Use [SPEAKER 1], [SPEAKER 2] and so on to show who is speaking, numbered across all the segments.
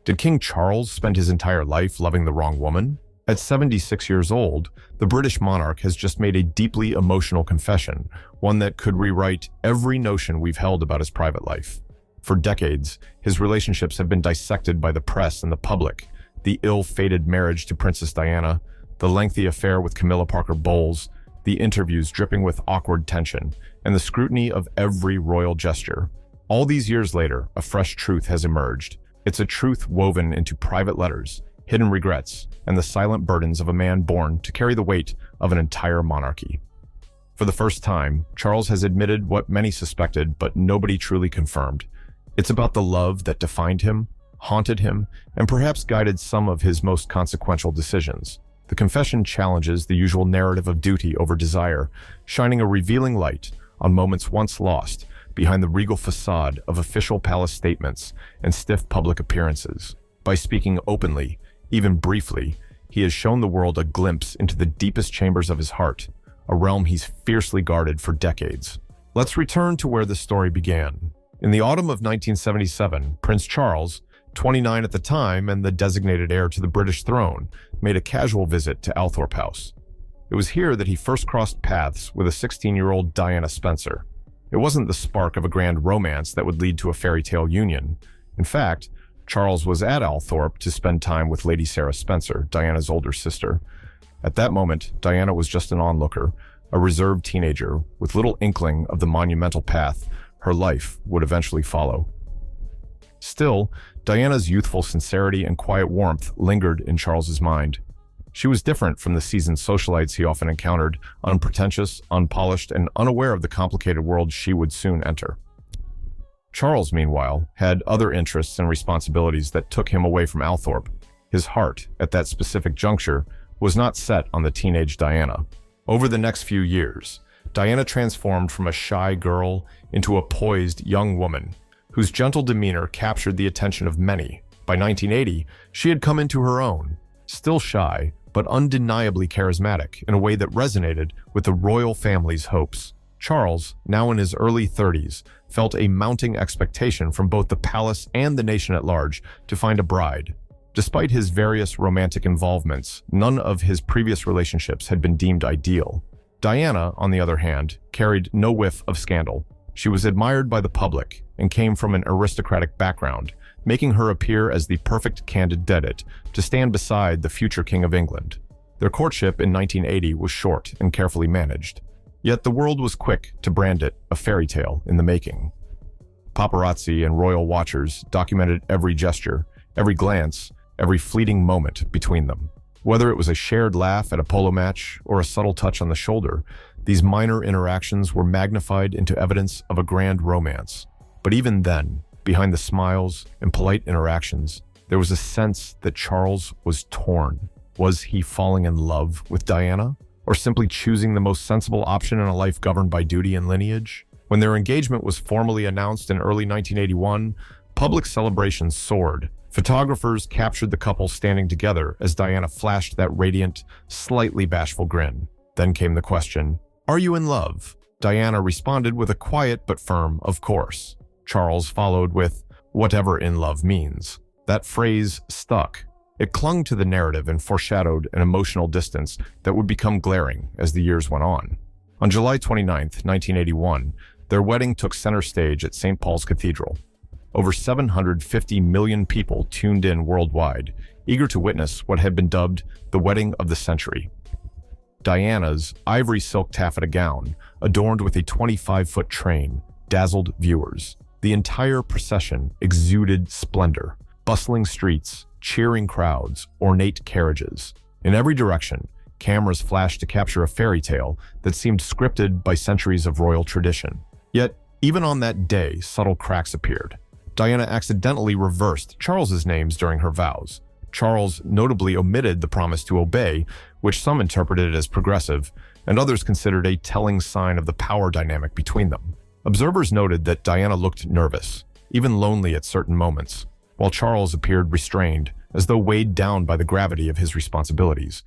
[SPEAKER 1] Did King Charles spend his entire life loving the wrong woman? At 76 years old, the British monarch has just made a deeply emotional confession, one that could rewrite every notion we've held about his private life. For decades, his relationships have been dissected by the press and the public. The ill-fated marriage to Princess Diana, the lengthy affair with Camilla Parker Bowles, the interviews dripping with awkward tension, and the scrutiny of every royal gesture. All these years later, a fresh truth has emerged. It's a truth woven into private letters, hidden regrets, and the silent burdens of a man born to carry the weight of an entire monarchy. For the first time, Charles has admitted what many suspected, but nobody truly confirmed. It's about the love that defined him, haunted him, and perhaps guided some of his most consequential decisions. The confession challenges the usual narrative of duty over desire, shining a revealing light on moments once lost behind the regal façade of official palace statements and stiff public appearances. By speaking openly, even briefly, he has shown the world a glimpse into the deepest chambers of his heart, a realm he's fiercely guarded for decades. Let's return to where the story began. In the autumn of 1977, Prince Charles, 29 at the time and the designated heir to the British throne, made a casual visit to Althorp House. It was here that he first crossed paths with a 16-year-old Diana Spencer. It wasn't the spark of a grand romance that would lead to a fairy tale union. In fact, Charles was at Althorp to spend time with Lady Sarah Spencer, Diana's older sister. At that moment, Diana was just an onlooker, a reserved teenager with little inkling of the monumental path her life would eventually follow. Still, Diana's youthful sincerity and quiet warmth lingered in Charles's mind. She was different from the seasoned socialites he often encountered, unpretentious, unpolished, and unaware of the complicated world she would soon enter. Charles, meanwhile, had other interests and responsibilities that took him away from Althorp. His heart, at that specific juncture, was not set on the teenage Diana. Over the next few years, Diana transformed from a shy girl into a poised young woman, whose gentle demeanor captured the attention of many. By 1980, she had come into her own, still shy, but undeniably charismatic in a way that resonated with the royal family's hopes. Charles, now in his early 30s, felt a mounting expectation from both the palace and the nation at large to find a bride. Despite his various romantic involvements, none of his previous relationships had been deemed ideal. Diana, on the other hand, carried no whiff of scandal. She was admired by the public and came from an aristocratic background, making her appear as the perfect candidate to stand beside the future King of England. Their courtship in 1980 was short and carefully managed, yet the world was quick to brand it a fairy tale in the making. Paparazzi and royal watchers documented every gesture, every glance, every fleeting moment between them. Whether it was a shared laugh at a polo match or a subtle touch on the shoulder, these minor interactions were magnified into evidence of a grand romance. But even then, behind the smiles and polite interactions, there was a sense that Charles was torn. Was he falling in love with Diana, or simply choosing the most sensible option in a life governed by duty and lineage? When their engagement was formally announced in early 1981, public celebrations soared. Photographers captured the couple standing together as Diana flashed that radiant, slightly bashful grin. Then came the question, "Are you in love?" Diana responded with a quiet but firm, "Of course." Charles followed with, "Whatever in love means." That phrase stuck. It clung to the narrative and foreshadowed an emotional distance that would become glaring as the years went on. On July 29, 1981, their wedding took center stage at St. Paul's Cathedral. Over 750 million people tuned in worldwide, eager to witness what had been dubbed the wedding of the century. Diana's ivory silk taffeta gown, adorned with a 25-foot train, dazzled viewers. The entire procession exuded splendor, bustling streets, cheering crowds, ornate carriages. In every direction, cameras flashed to capture a fairy tale that seemed scripted by centuries of royal tradition. Yet, even on that day, subtle cracks appeared. Diana accidentally reversed Charles's names during her vows. Charles notably omitted the promise to obey, which some interpreted as progressive, and others considered a telling sign of the power dynamic between them. Observers noted that Diana looked nervous, even lonely at certain moments, while Charles appeared restrained, as though weighed down by the gravity of his responsibilities.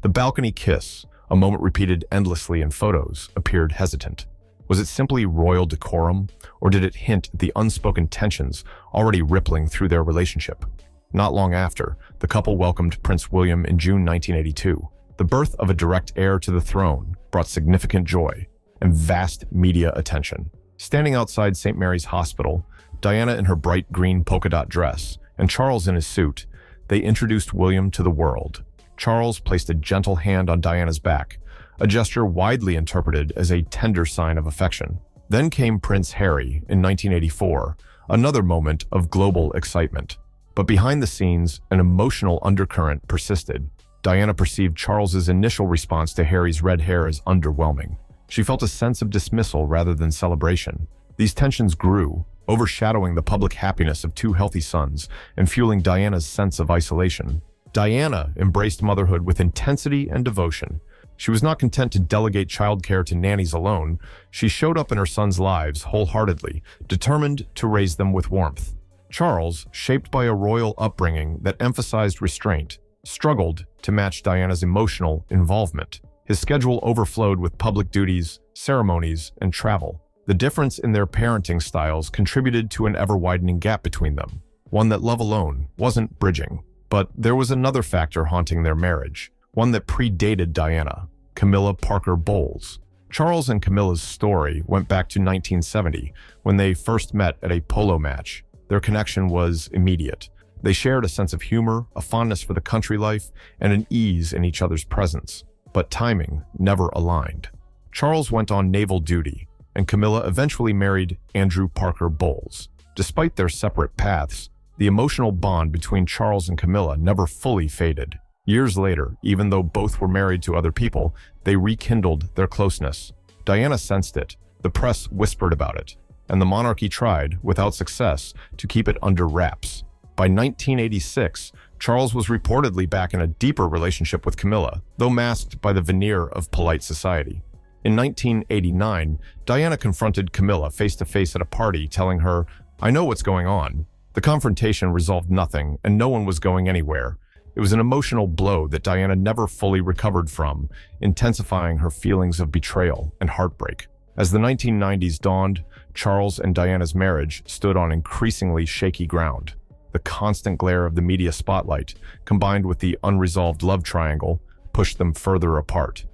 [SPEAKER 1] The balcony kiss, a moment repeated endlessly in photos, appeared hesitant. Was it simply royal decorum, or did it hint at the unspoken tensions already rippling through their relationship? Not long after, the couple welcomed Prince William in June 1982. The birth of a direct heir to the throne brought significant joy and vast media attention. Standing outside St. Mary's Hospital, Diana in her bright green polka dot dress and Charles in his suit, they introduced William to the world. Charles placed a gentle hand on Diana's back, a gesture widely interpreted as a tender sign of affection. Then came Prince Harry in 1984, another moment of global excitement. But behind the scenes, an emotional undercurrent persisted. Diana perceived Charles's initial response to Harry's red hair as underwhelming. She felt a sense of dismissal rather than celebration. These tensions grew, overshadowing the public happiness of two healthy sons and fueling Diana's sense of isolation. Diana embraced motherhood with intensity and devotion. She was not content to delegate childcare to nannies alone. She showed up in her sons' lives wholeheartedly, determined to raise them with warmth. Charles, shaped by a royal upbringing that emphasized restraint, struggled to match Diana's emotional involvement. His schedule overflowed with public duties, ceremonies, and travel. The difference in their parenting styles contributed to an ever-widening gap between them, one that love alone wasn't bridging. But there was another factor haunting their marriage, one that predated Diana: Camilla Parker Bowles. Charles and Camilla's story went back to 1970, when they first met at a polo match. Their connection was immediate. They shared a sense of humor, a fondness for the country life, and an ease in each other's presence. But timing never aligned. Charles went on naval duty, and Camilla eventually married Andrew Parker Bowles. Despite their separate paths, the emotional bond between Charles and Camilla never fully faded. Years later, even though both were married to other people, they rekindled their closeness. Diana sensed it, the press whispered about it, and the monarchy tried, without success, to keep it under wraps. By 1986, Charles was reportedly back in a deeper relationship with Camilla, though masked by the veneer of polite society. In 1989, Diana confronted Camilla face-to-face at a party, telling her, "I know what's going on." The confrontation resolved nothing, and no one was going anywhere. It was an emotional blow that Diana never fully recovered from, intensifying her feelings of betrayal and heartbreak. As the 1990s dawned, Charles and Diana's marriage stood on increasingly shaky ground. The constant glare of the media spotlight, combined with the unresolved love triangle, pushed them further apart.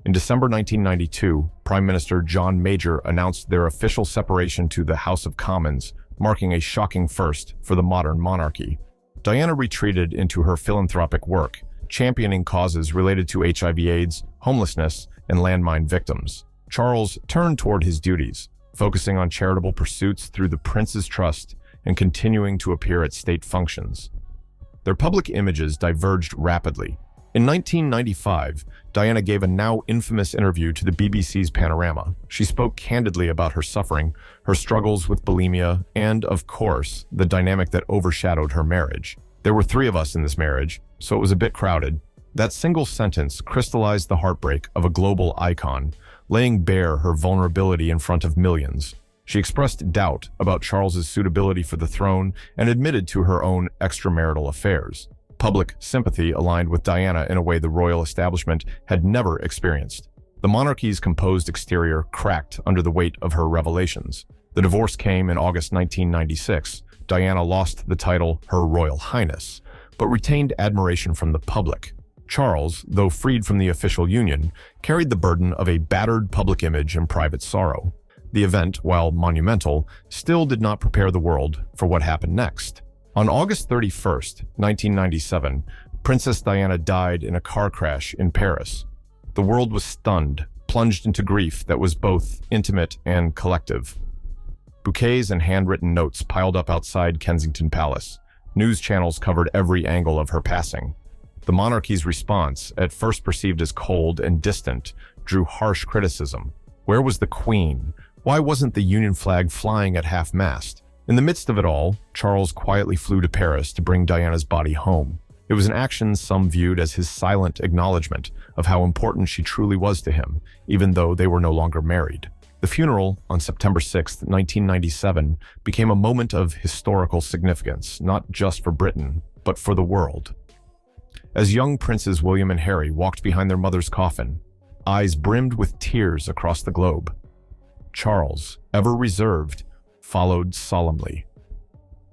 [SPEAKER 1] In December 1992, Prime Minister John Major announced their official separation to the House of Commons, marking a shocking first for the modern monarchy. Diana retreated into her philanthropic work, championing causes related to HIV/AIDS, homelessness, and landmine victims. Charles turned toward his duties, focusing on charitable pursuits through the Prince's Trust and continuing to appear at state functions. Their public images diverged rapidly. In 1995, Diana gave a now infamous interview to the BBC's Panorama. She spoke candidly about her suffering, her struggles with bulimia, and, of course, the dynamic that overshadowed her marriage. "There were 3 of us in this marriage, so it was a bit crowded." That single sentence crystallized the heartbreak of a global icon, laying bare her vulnerability in front of millions. She expressed doubt about Charles's suitability for the throne and admitted to her own extramarital affairs. Public sympathy aligned with Diana in a way the royal establishment had never experienced. The monarchy's composed exterior cracked under the weight of her revelations. The divorce came in August 1996. Diana lost the title Her Royal Highness, but retained admiration from the public. Charles, though freed from the official union, carried the burden of a battered public image and private sorrow. The event, while monumental, still did not prepare the world for what happened next. On August 31st, 1997, Princess Diana died in a car crash in Paris. The world was stunned, plunged into grief that was both intimate and collective. Bouquets and handwritten notes piled up outside Kensington Palace. News channels covered every angle of her passing. The monarchy's response, at first perceived as cold and distant, drew harsh criticism. Where was the Queen? Why wasn't the Union flag flying at half-mast? In the midst of it all, Charles quietly flew to Paris to bring Diana's body home. It was an action some viewed as his silent acknowledgement of how important she truly was to him, even though they were no longer married. The funeral, on September 6, 1997, became a moment of historical significance, not just for Britain, but for the world. As young Princes William and Harry walked behind their mother's coffin, eyes brimmed with tears across the globe, Charles, ever reserved, followed solemnly.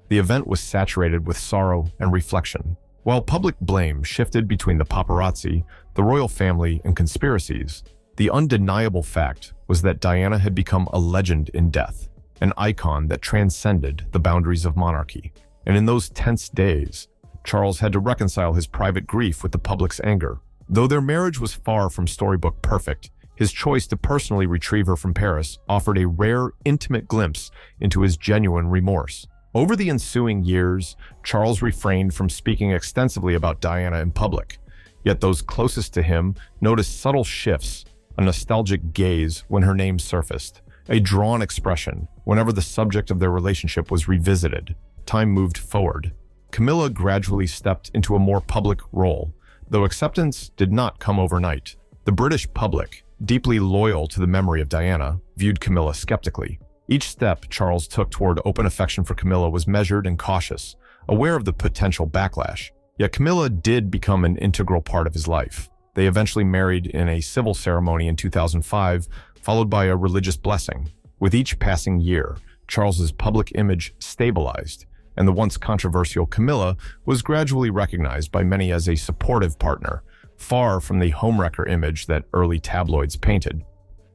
[SPEAKER 1] The event was saturated with sorrow and reflection. While public blame shifted between the paparazzi, the royal family, and conspiracies, the undeniable fact was that Diana had become a legend in death, an icon that transcended the boundaries of monarchy. And in those tense days, Charles had to reconcile his private grief with the public's anger. Though their marriage was far from storybook perfect, his choice to personally retrieve her from Paris offered a rare, intimate glimpse into his genuine remorse. Over the ensuing years, Charles refrained from speaking extensively about Diana in public, yet those closest to him noticed subtle shifts, a nostalgic gaze when her name surfaced, a drawn expression whenever the subject of their relationship was revisited. Time moved forward. Camilla gradually stepped into a more public role, though acceptance did not come overnight. The British public, deeply loyal to the memory of Diana, viewed Camilla skeptically. Each step Charles took toward open affection for Camilla was measured and cautious, aware of the potential backlash. Yet Camilla did become an integral part of his life. They eventually married in a civil ceremony in 2005, followed by a religious blessing. With each passing year, Charles's public image stabilized, and the once controversial Camilla was gradually recognized by many as a supportive partner, far from the homewrecker image that early tabloids painted.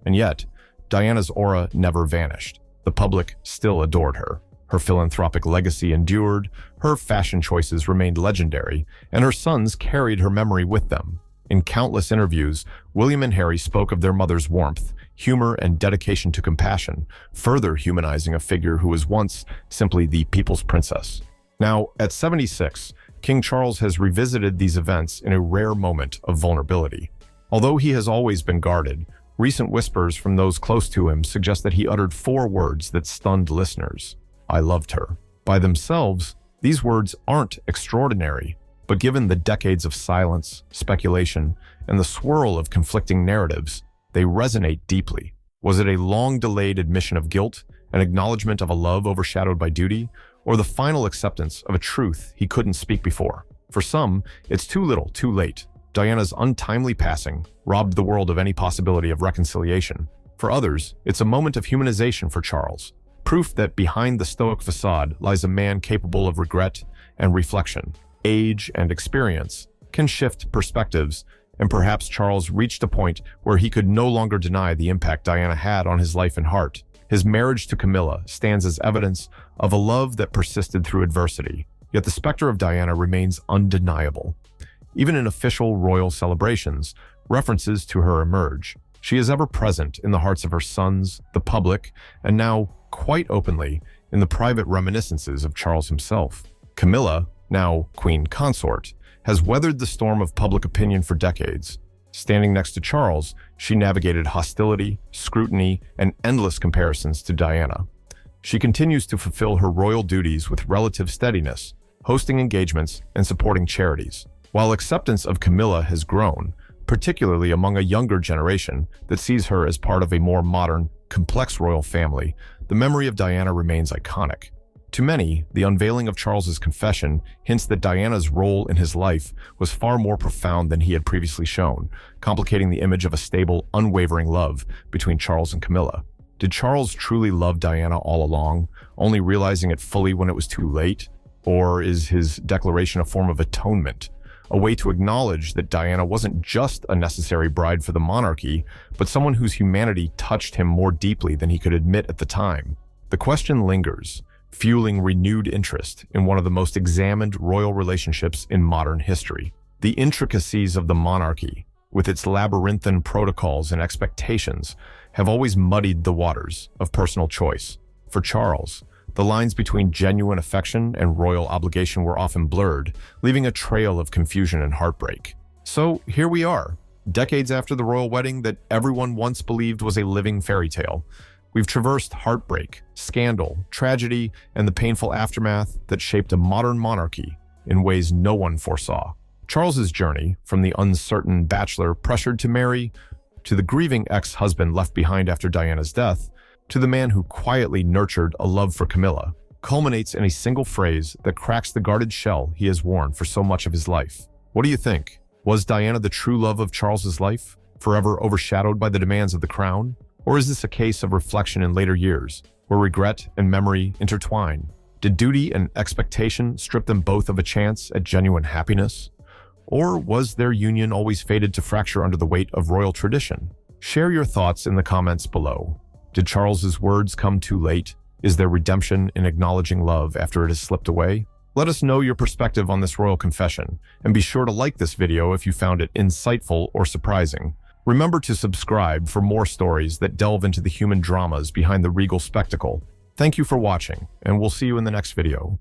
[SPEAKER 1] And yet, Diana's aura never vanished. The public still adored her. Her philanthropic legacy endured, her fashion choices remained legendary, and her sons carried her memory with them. In countless interviews, William and Harry spoke of their mother's warmth, humor, and dedication to compassion, further humanizing a figure who was once simply the people's princess. Now, at 76, King Charles has revisited these events in a rare moment of vulnerability. Although he has always been guarded, recent whispers from those close to him suggest that he uttered 4 words that stunned listeners. I loved her. By themselves, these words aren't extraordinary, but given the decades of silence, speculation, and the swirl of conflicting narratives, they resonate deeply. Was it a long-delayed admission of guilt, an acknowledgement of a love overshadowed by duty, or the final acceptance of a truth he couldn't speak before? For some, it's too little, too late. Diana's untimely passing robbed the world of any possibility of reconciliation. For others, it's a moment of humanization for Charles, proof that behind the stoic façade lies a man capable of regret and reflection. Age and experience can shift perspectives, and perhaps Charles reached a point where he could no longer deny the impact Diana had on his life and heart. His marriage to Camilla stands as evidence of a love that persisted through adversity, yet the specter of Diana remains undeniable. Even in official royal celebrations, references to her emerge. She is ever present in the hearts of her sons, the public, and now, quite openly, in the private reminiscences of Charles himself. Camilla, now Queen Consort, has weathered the storm of public opinion for decades. Standing next to Charles, she navigated hostility, scrutiny, and endless comparisons to Diana. She continues to fulfill her royal duties with relative steadiness, hosting engagements and supporting charities. While acceptance of Camilla has grown, particularly among a younger generation that sees her as part of a more modern, complex royal family, the memory of Diana remains iconic. To many, the unveiling of Charles's confession hints that Diana's role in his life was far more profound than he had previously shown, complicating the image of a stable, unwavering love between Charles and Camilla. Did Charles truly love Diana all along, only realizing it fully when it was too late? Or is his declaration a form of atonement, a way to acknowledge that Diana wasn't just a necessary bride for the monarchy, but someone whose humanity touched him more deeply than he could admit at the time? The question lingers, fueling renewed interest in one of the most examined royal relationships in modern history. The intricacies of the monarchy, with its labyrinthine protocols and expectations, have always muddied the waters of personal choice. For Charles, the lines between genuine affection and royal obligation were often blurred, leaving a trail of confusion and heartbreak. So here we are, decades after the royal wedding that everyone once believed was a living fairy tale. We've traversed heartbreak, scandal, tragedy, and the painful aftermath that shaped a modern monarchy in ways no one foresaw. Charles's journey, from the uncertain bachelor pressured to marry, to the grieving ex-husband left behind after Diana's death, to the man who quietly nurtured a love for Camilla, culminates in a single phrase that cracks the guarded shell he has worn for so much of his life. What do you think? Was Diana the true love of Charles's life, forever overshadowed by the demands of the crown? Or is this a case of reflection in later years, where regret and memory intertwine? Did duty and expectation strip them both of a chance at genuine happiness? Or was their union always fated to fracture under the weight of royal tradition? Share your thoughts in the comments below. Did Charles's words come too late? Is there redemption in acknowledging love after it has slipped away? Let us know your perspective on this royal confession, and be sure to like this video if you found it insightful or surprising. Remember to subscribe for more stories that delve into the human dramas behind the regal spectacle. Thank you for watching, and we'll see you in the next video.